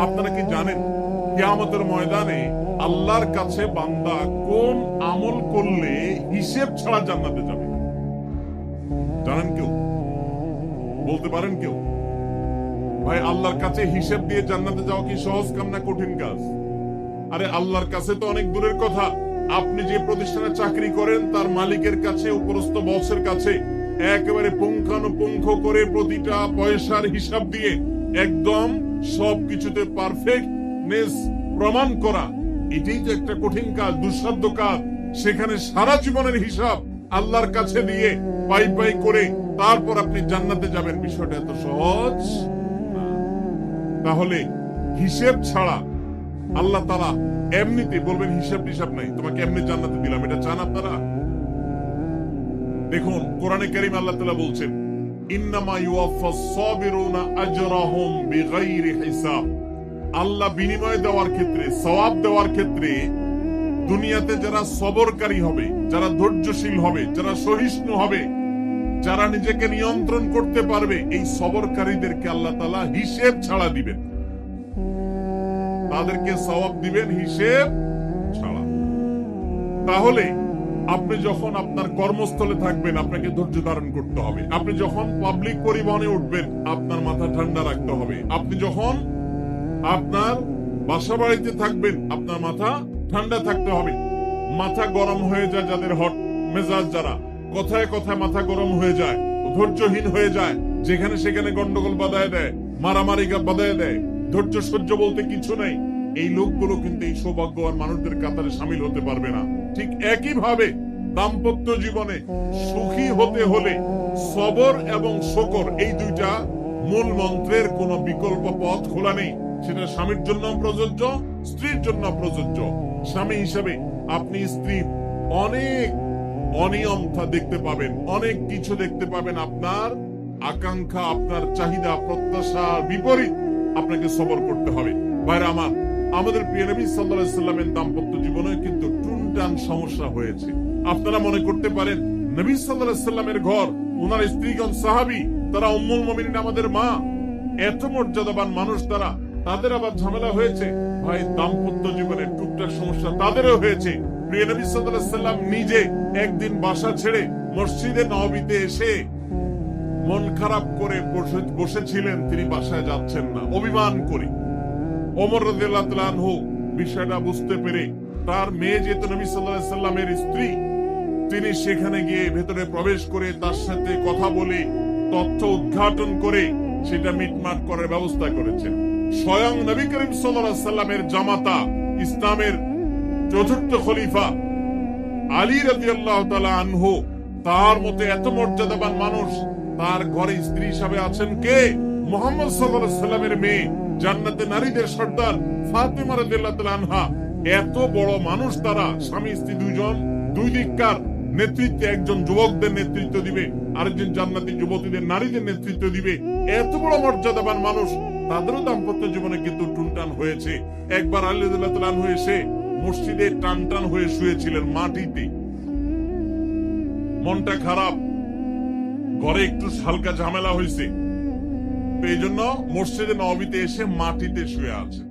আপনারা কি জানেন কিয়ামতের ময়দানে আল্লাহর কাছে বান্দা কোন আমল করলে হিসেব ছাড়া জান্নাতে যাবে? জানেন কেউ? বলতে পারেন কেউ? ভাই, আল্লাহর কাছে হিসেব দিয়ে জান্নাতে যাওয়া কি সহজ কাম না কঠিন কাজ? আরে আল্লাহর কাছে তো অনেক দূরের কথা। আপনি যে প্রতিষ্ঠানে চাকরি করেন তার মালিকের কাছে, উপরস্থ বসের কাছে একেবারে পুঙ্খানুপুঙ্খ করে প্রতিটা পয়সার হিসাব দিয়ে একদম সবকিছুতে পারফেক্টনেস প্রমাণ করা, এটাই তো একটা কঠিন কাজ, দুঃসাধ্য কাজ। সেখানে সারা জীবনের হিসাব আল্লাহর কাছে দিয়ে পাই পাই করে তারপর আপনি জান্নাতে যাবেন, বিষয়টা এত সহজ না। তাহলে হিসেব ছাড়া আল্লাহ তাআলা এমনিতে বলবেন হিসাব টিসাব নাই, তোমাকে এমনি জান্নাতে দিলাম, এটা চান আপনারা? দেখুন কোরআনে কারীম আল্লাহ তাআলা বলছেন, ইন্নামা ইউওয়াফাস সাবিরুনা আজরাহুম বিগাইরি হিসাব। আল্লাহ বিনিময় দেওয়ার ক্ষেত্রে, সওয়াব দেওয়ার ক্ষেত্রে দুনিয়াতে যারা সবরকারী হবে, যারা ধৈর্যশীল হবে, যারা সহিষ্ণু হবে, যারা নিজেকে নিয়ন্ত্রণ করতে পারবে, এই সবরকারীদেরকে আল্লাহ তাআলা হিসেব ছাড়া দিবেন, তাদেরকে সওয়াব দিবেন হিসেব ছাড়া। তাহলে আপনি যখন আপনার কর্মস্থলে থাকবেন আপনাকে ধৈর্য ধারণ করতে হবে। আপনি যখন পাবলিক পরিবহনে উঠবেন আপনার মাথা ঠান্ডা রাখতে হবে। আপনি যখন আপনার বাসা বাড়িতে থাকবেন আপনার মাথা ঠান্ডা থাকতে হবে। মাথা গরম হয়ে যায় যাদের, হট মেজাজ যারা, কথায় কথায় মাথা গরম হয়ে যায়, ধৈর্যহীন হয়ে যায়, যেখানে সেখানে গন্ডগোল বাধায় দেয়, মারামারি বাধায় দেয়, ধৈর্য সহ্য বলতে কিছু নেই, এই লোকগুলো কিন্তু এই সৌভাগ্যবান মানুষদের কাতারে সামিল হতে পারবে না। ঠিক একই ভাবে দাম্পত্য জীবনে সুখী হতে হলে সবর এবং শকর, এই দুইটা মূল মন্ত্রের কোন বিকল্প পথ খোলা নেই। সেটা স্বামীর জন্য প্রযোজ্য, স্ত্রীর জন্য প্রযোজ্য। স্বামী হিসেবে আপনি স্ত্রীর অনেক অনিয়মতা দেখতে পাবেন, অনেক কিছু দেখতে পাবেন, আপনার আকাঙ্ক্ষা, আপনার চাহিদা, প্রত্যাশার বিপরীত আপনাকে সবর করতে হবে। ভাইরা আমার, আমাদের প্রিয় নবী সাল্লাল্লাহু আলাইহি সাল্লামের দাম্পত্য জীবনে কিন্তু টুনটান সমস্যা হয়েছে। আপনারা মনে করতে পারেন নবী সাল্লাল্লাহু আলাইহি সাল্লামের ঘর, ওনার স্ত্রীগণ সাহাবী, তারা উম্মুল মুমিনিন আমাদের মা, এত মর্যাদাবান মানুষ তারা, তাদের আবার ঝামেলা হয়েছে। ভাই, দাম্পত্য জীবনে টুকটাক সমস্যা তাদেরও হয়েছে। প্রিয় নবী সাল্লাল্লাহু আলাইহি সাল্লাম নিজে একদিন বাসা ছেড়ে মসজিদে নববীতে এসে মন খারাপ করে বসেছিলেন, তিনি বাসায় যাচ্ছেন না, অভিমান করে। ওমর রাদিয়াল্লাহু তাআলা আনহু বিষয়টা বুঝতে পেরে তার মেয়ে যেহেতু নবী সাল্লাল্লাহু আলাইহি সাল্লামের স্ত্রী, তিনি সেখানে গিয়ে ভেতরে প্রবেশ করে তার সাথে কথা বলে তথ্য উদ্ঘাটন করে সেটা মিটমাট করার ব্যবস্থা করেছেন। স্বয়ং নবী করিম সাল্লাল্লাহু আলাইহি সাল্লামের জামাতা, ইসলামের চতুর্থ খলিফা আলী রাদিয়াল্লাহু তাআলা আনহু, তার মতে এত মর্যাদাবান মানুষ, তার ঘরে স্ত্রী হিসাবে আছেন কে? মুহাম্মদ সাল্লাল্লাহু আলাইহি সাল্লামের মেয়ে, জান্নাতে নারীদের সর্দার ফাতিমা রাদিয়াল্লাহু তাআলা আনহা। এত বড় মানুষ তারা, স্বামী স্ত্রী দুইজন, দুই দিককার নেতৃত্বে, একজন যুবকদের নেতৃত্ব দিবে, আরেকজন জান্নাতি যুবতীদের, নারীদের নেতৃত্ব দিবে। এত বড় মর্যাদাবান মানুষ, তাদেরও দাম্পত্য জীবনে কিন্তু টুনটান হয়েছে। একবার আলী রাদিয়াল্লাহু তাআলা আনহু এসে মসজিদে টান টান হয়ে শুয়েছিলেন মাটিতে, মনটা খারাপ, ঘরে একটু হালকা ঝামেলা হয়েছে, এই জন্য মসজিদে নববীতে এসে মাটিতে শুয়ে আছে।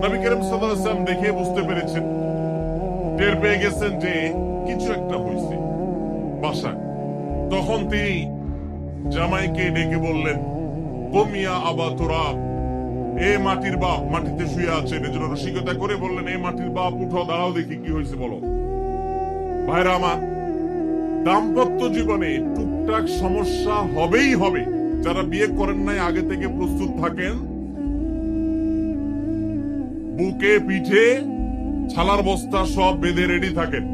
নবী করিম সাল্লাল্লাহু আলাইহি ওয়াসাল্লাম দেখে বুঝতে পেরেছেন, টের পেয়ে গেছেন যে কিছু একটা হয়েছে বাসায়। তখন তিনি জামাইকে ডেকে বললেন, কুমিয়া আবা তুরাব, এ মাটির বাপ, মাটিতে শুয়ে আছে, এজন্য রসিকতা করে বললেন, এ মাটির বাপ উঠো, দাঁড়াও, দেখি কি হয়েছে বলো। ভাইরা আমার, দাম্পত্য জীবনে টুকটাক সমস্যা হবেই হবে। যারা বিয়ে করেন নাই আগে থেকে প্রস্তুত থাকেন, বুকে পিঠে ছালার বস্তা সব বেঁধে রেডি থাকেন।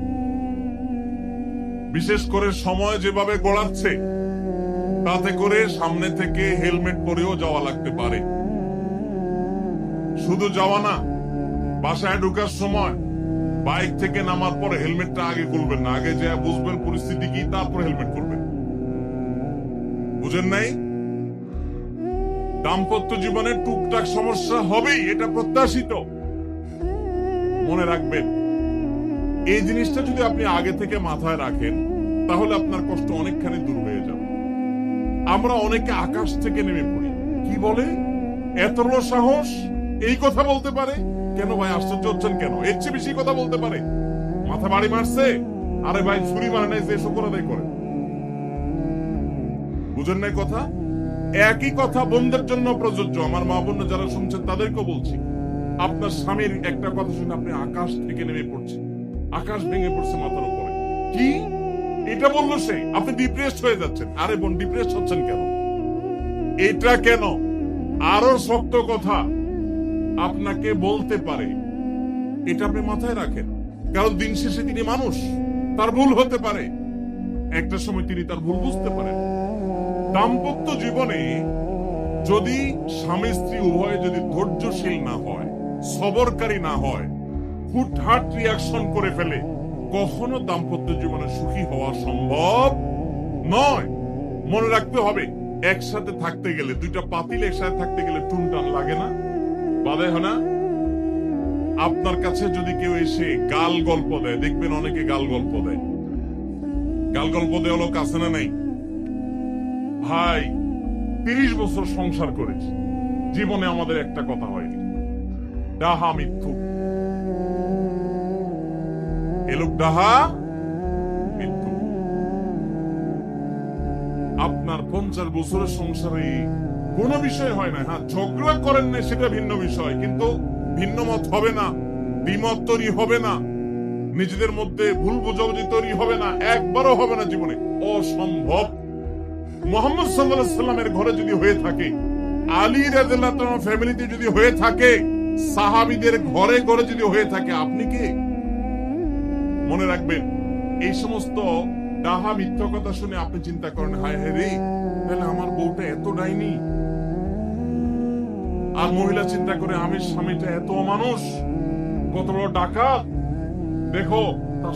বিশেষ করে সময় যেভাবে গড়াচ্ছে, তাতে করে সামনে থেকে হেলমেট পরেও যাওয়া লাগতে পারে। শুধু যাওয়া না, বাসায় ঢোকার সময় বাইক থেকে নামার পরে হেলমেটটা আগে খুলবেন না, আগে যা বুঝবেন পরিস্থিতি কি, তারপর হেলমেট খুলবেন। বুঝেন নাই? দাম্পত্য জীবনে টুকটাক সমস্যা হবেই, এটা প্রত্যাশিত। মনে রাখবেন, এই জিনিসটা যদি আপনি আগে থেকে মাথায় রাখেন তাহলে আপনার কষ্ট অনেকখানি দূর হয়ে যাবে। আমরা অনেকে আকাশ থেকে নেমে পড়ি, কি বলে এত বড় সাহস এই কথা বলতে পারে? কেন ভাই আশ্চর্য হচ্ছেন কেন? এর চেয়ে বেশি কথা বলতে পারে? মাথা বাড়ি মারছে? আরে ভাই ছুরি মারে নাই যে শুকর আদায় করে। বুঝেন নাই কথা? একই কথা বোনদের জন্য প্রযোজ্য। আমার মা বোন যারা শুনছেন তাদেরকেও বলছি, আপনার স্বামীর একটা কথা শুনে আপনি আকাশ থেকে নেমে পড়ছেন, আকাশ ভেঙে পড়ছে মাথার উপরে। কি এটা বললো সে? আপনি ডিপ্রেসড হয়ে যাচ্ছেন। আরে বোন ডিপ্রেসড হচ্ছেন কেন? এটা কেন? আরো শক্ত কথা আপনাকে বলতে পারে, এটা আপনি মাথায় রাখেন। কারণ দিন শেষে তিনি মানুষ, তার ভুল হতে পারে, একটা সময় তিনি তার ভুল বুঝতে পারেন। দাম্পত্য জীবনে যদি স্বামী স্ত্রী উভয়ে যদি ধৈর্যশীল না হয়, সবরকারী না হয়, হুটহাট রিয়াকশন করে ফেলে, কখনো দাম্পত্য জীবনে সুখী হওয়া সম্ভব নয়। মনে রাখতে হবে, একসাথে থাকতে গেলে, দুইটা পাতিল একসাথে থাকতে গেলে টুনটান লাগে না? বাদে হয় না? আপনার কাছে যদি কেউ এসে গাল গল্প দেয়, দেখবেন অনেকে গাল গল্প দেয়। গাল গল্প দেওয়া লোক আছে না নাই? ভাই 30 বছর সংসার করেছি, জীবনে আমাদের একটা কথা হয়নি। ডাহা মিথ্যু, এলোক ডাহা মিথ্যু। আপনার 50 বছরের সংসারে কোন বিষয় হয় না। হ্যাঁ, ঝগড়া করেন না সেটা ভিন্ন বিষয়, কিন্তু ভিন্ন মত হবে না, দ্বিমত তৈরি হবে না, নিজেদের মধ্যে ভুল বোঝাবুঝি তৈরি হবে না, একবারও হবে না জীবনে, অসম্ভব। মুহাম্মদ সাল্লাল্লাহু আলাইহি সাল্লামের ঘরে যদি হয়ে থাকে, আলী রাদিয়াল্লাহু তাআলা ফ্যামিলিতে যদি হয়ে থাকে, সাহাবীদের ঘরে ঘরে যদি হয়ে থাকে, আপনি কে? মনে রাখবেন, এই সমস্ত ডাহা মিথ্যা কথা শুনে আপনি চিন্তা করেন, হায় হায় রে, তাহলে আমার বউটা এত ডাইনি। আর মহিলা চিন্তা করে, আমি স্বামীটা এত মানুষ, কত বড় ডাকাত। দেখো তার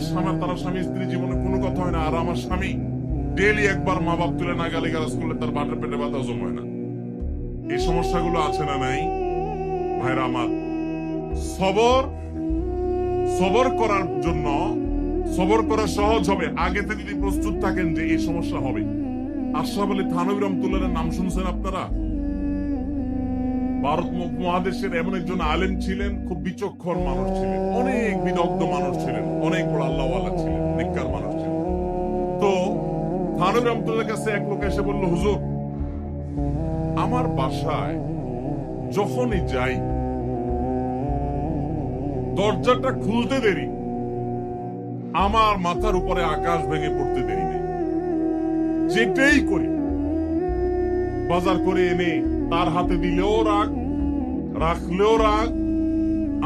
স্বামী স্ত্রী জীবনে কোনো কথা হয় না, আর আমার স্বামী ডেইলি একবার মা বাপ তুলে না গালি গালাজ করলে তার বাটের পেটে ব্যথা হজম হয় না। এই সমস্যাগুলো আছে না নাই? ভাইরা আমার, সবর করার জন্য, সবর করা সহজ হবে আগে থেকে যদি প্রস্তুত থাকেন যে এই সমস্যা হবে। আশরাফ আলী থানভী রাহমাতুল্লাহর নাম শুনছেন আপনারা? ভারত মহাদেশের এমন একজন আলেম ছিলেন, খুব বিচক্ষণ মানুষ ছিলেন, অনেক বিদগ্ধ মানুষ ছিলেন, অনেক বড় আল্লাহওয়ালা ছিলেন, নেককার মানুষ ছিলেন। তো থানভী রাহমাতুল্লাহর কাছে এক লোক এসে বলল, হুজুর, আমার বাসায় যখনই যাই দরজাটা খুলতে দেরি, আমার মাথার উপরে আকাশ ভেঙে পড়তে দেরি নেই। যেটাই করি, বাজার করে এনে তার হাতে দিলেও রাগ, রাখলেও রাগ,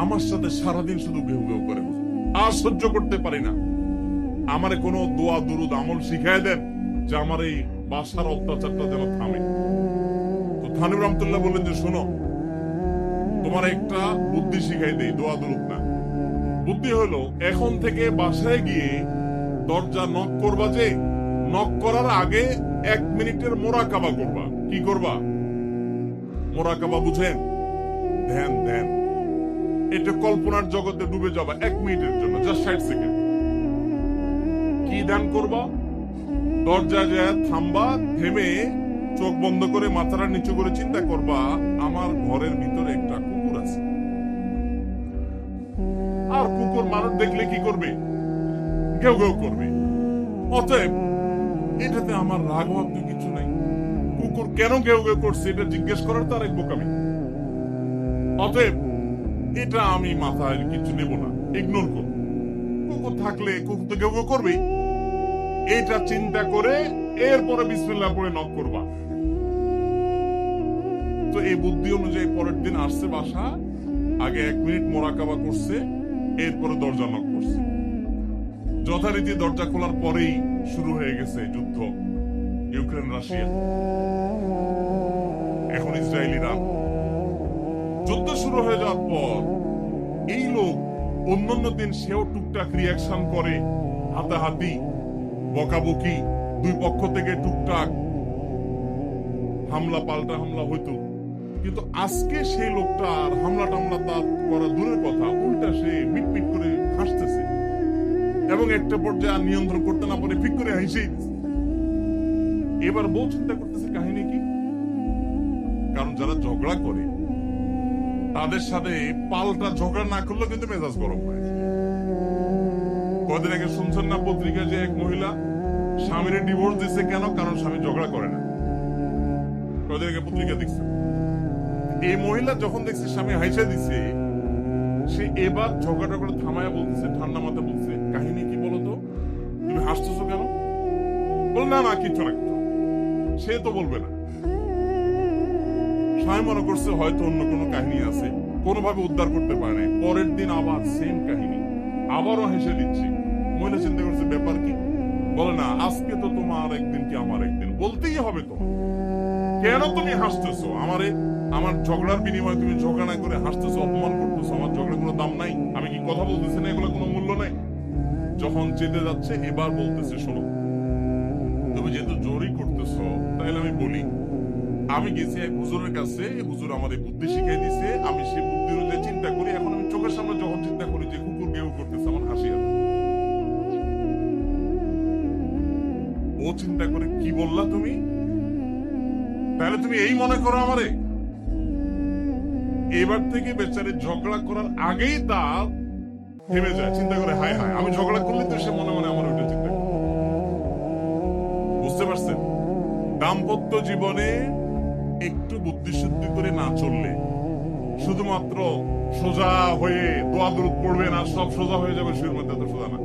আমার সাথে সারাদিন শুধু ঘেউ ঘেউ করে, আর সহ্য করতে পারি না। আমারে কোনো দোয়া দুরুদ আমল শিখায় দেন যে আমার এই বাসার অত্যাচারটা যেন থামে। তো থানভী রাহমাতুল্লাহ বললেন যে, শোনো, তোমার একটা বুদ্ধি শিখাই দেই, দোয়া দুরুদ না। বুদ্ধি হলো, এখন থেকে বাসায় গিয়ে দরজা নক করবা, যে নক করার আগে 1 মিনিটের মোরাকাবা করবা। কি করবা? মোরাকাবা বুঝেন? ধ্যান। ধ্যান এটা কল্পনার জগতে ডুবে যাবা 1 মিনিটের জন্য, জাস্ট 60 সেকেন্ড। কি ধ্যান করবা? দরজা যায় থামবা, থেমে চোখ বন্ধ করে মাথাটা নিচু করে চিন্তা করবা, আমার ঘরের ভিতরে একটা কুকুর আছে। আর কুকুর মানুষ দেখলে কি করবে? ঘেউ ঘেউ করবে। অতএব এটাতে আমার রাগ ভাবতে কিছু নাই। কুকুর কেন ঘেউ ঘেউ করছে এটা জিজ্ঞেস করার তো আরেক বোকামি। অতএব এটা আমি মাথায় কিছু নেব না, ইগনোর করব। কুকুর থাকলে কুকুর তো ঘেউ ঘেউ করবেই, এটা চিন্তা করে এরপরে বিসমিল্লাহ পড়ে নক করবা। তো এই বুদ্ধি অনুযায়ী পরের দিন আসছে বাসা, আগে 1 মিনিট মোরাকাবা করছে, এরপরে দরজা নক করছে। যথারীতি দরজা খোলার পরেই শুরু হয়ে গেছে যুদ্ধ, ইউক্রেন রাশিয়া, এখন ইসরায়েল ইরান। যুদ্ধ শুরু হয়ে যাওয়ার পর এই লোক অন্যান্য দিন সেও টুকটাক রিয়াকশন করে, হাতাহাতি, বকাবকি, দুই পক্ষ থেকে টুকটাক হামলা পাল্টা হামলা হইতো। কিন্তু আজকে সেই লোকটা আর হামলা টামলা তার করা দূরের কথা, উল্টা সে মিটমিট করে হাসতেছে, এবং একটা পর্যায়ে আর নিয়ন্ত্রণ করতে না পারে ফিক করে হাসেই দিচ্ছে। এবার বউ চিন্তা করতেছে কাহিনী কি? কারণ যারা ঝগড়া করে তাদের সাথে পাল্টা ঝগড়া না করলেও কিন্তু মেজাজ গরম হয়। কদিন আগে শুনছেন না পত্রিকায় যে এক মহিলা স্বামীর ডিভোর্স দিচ্ছে কেন? কারণ স্বামী ঝগড়া করে না। কদিন আগে পত্রিকা দেখছে। এই মহিলা যখন দেখছে স্বামী হাইসা দিছে, সে এবার ঝগড়া করে থামায়া বলতেছে, ঠান্ডা মাথা বলছে, কাহিনী কি বলতো, তুমি হাসতেছো কেন? বল না না কিছু না কিছু। সে তো বলবে না। স্বামী মনে করছে হয়তো অন্য কোনো কাহিনী আছে, কোনোভাবে উদ্ধার করতে পারে না। পরের দিন আবার সেম কাহিনী, আবারও হেসে দিচ্ছি। মহিলা চিন্তা করছে ব্যাপার কি? বলে না আজকে তো তোমার একদিন কি আমার একদিন, বলতেই হবে তোমার। কেন তুমি হাসতেছো? আমার ঝগড়ার বিনিময়ে তুমি ঝগড়া না করে হাসতেছো, অপমান করতেছো। আমার ঝগড়ার কোনো দাম নাই? আমি কি কথা বলতেছি না, এগুলো কোনো মূল্য নাই? যখন যেতে যাচ্ছে এবার বলতেছে, শোনো তুমি যেহেতু জোরই করতেছো, তাহলে আমি বলি, আমি গেছি এক হুজুরের কাছে, হুজুর আমাদের বুদ্ধি শিখিয়ে দিছে, আমি সেই বুদ্ধি অনুযায়ী চিন্তা করি। এখন আমি চোখের সামনে যখন চিন্তা করি যে কুকুর গেউ করতেছে, আমার হাসি আসে। ও চিন্তা করে, কি বললা তুমি? তাহলে তুমি এই মনে করো আমারে? এবার থেকে বেচারে ঝগড়া করার আগেই তা থেমে যায়, চিন্তা করে হায় হায় আমি ঝগড়া করলে তো সে মনে মনে আমার ওইটা চিন্তা করে। বুঝতে পারছেন? দাম্পত্য জীবনে একটু বুদ্ধিশুদ্ধি করে না চললে, শুধুমাত্র সোজা হয়ে দোয়া দরুদ পড়বেন আর সব সোজা হয়ে যাবে, শুয়ের মধ্যে তো সোজা না।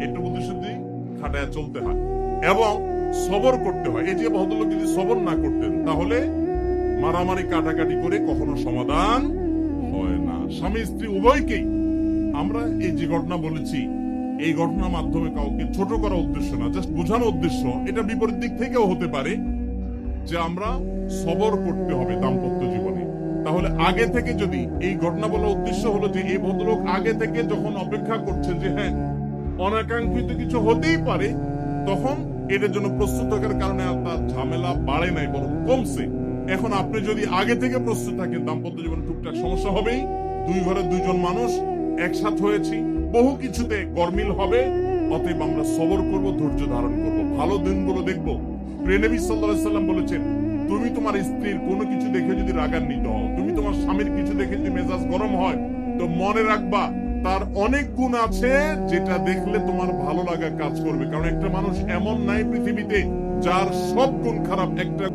একটু বুদ্ধিশুদ্ধি খাটায় চলতে হয় এবং সবর করতে হয়। এই যে ভদ্রলোক যদি সবর না করতেন, তাহলে মারামারি কাটাকাটি করে কখনো সমাধান হয় না। স্বামী স্ত্রী উভয়কেই আমরা এই যে ঘটনা বলেছি, এই ঘটনার মাধ্যমে কাউকে ছোট করা উদ্দেশ্য না, জাস্ট বোঝানো উদ্দেশ্য। এটা বিপরীত দিক থেকেও হতে পারে যে আমরা সবর করতে হবে দাম্পত্য জীবনে। তাহলে আগে থেকে যদি এই ঘটনা বলার উদ্দেশ্য হলো যে এই ভদ্রলোক আগে থেকে যখন অপেক্ষা করছে যে হ্যাঁ অনাকাঙ্ক্ষিত কিছু হতেই পারে, তখন এটার জন্য প্রস্তুত থাকার কারণে আর তার ঝামেলা বাড়ে নাই, বরং কমছে। এখন আপনি যদি আগে থেকে প্রস্তুত থাকেন, দাম্পত্য জীবনে টুকটাক সমস্যা হবেই। দুই ঘরে দুইজন মানুষ একসাথ হয়েছি, বহু কিছুতে গরমিল হবে। অতএব আমরা সবর করব, ধৈর্য ধারণ করব, ভালো দিনগুলো দেখবো। নবী সাল্লাল্লাহু আলাইহি সাল্লাম বলেছেন, তুমি তোমার স্ত্রীর কোনো কিছু দেখে যদি রাগান্বিত হও, তুমি তোমার স্বামীর কিছু দেখে যদি মেজাজ গরম হয়, তো মনে রাখবা তার অনেক গুণ আছে যেটা দেখলে তোমার ভালো লাগা কাজ করবে। কারণ একটা মানুষ এমন নাই পৃথিবীতে যার সব গুণ খারাপ, একটা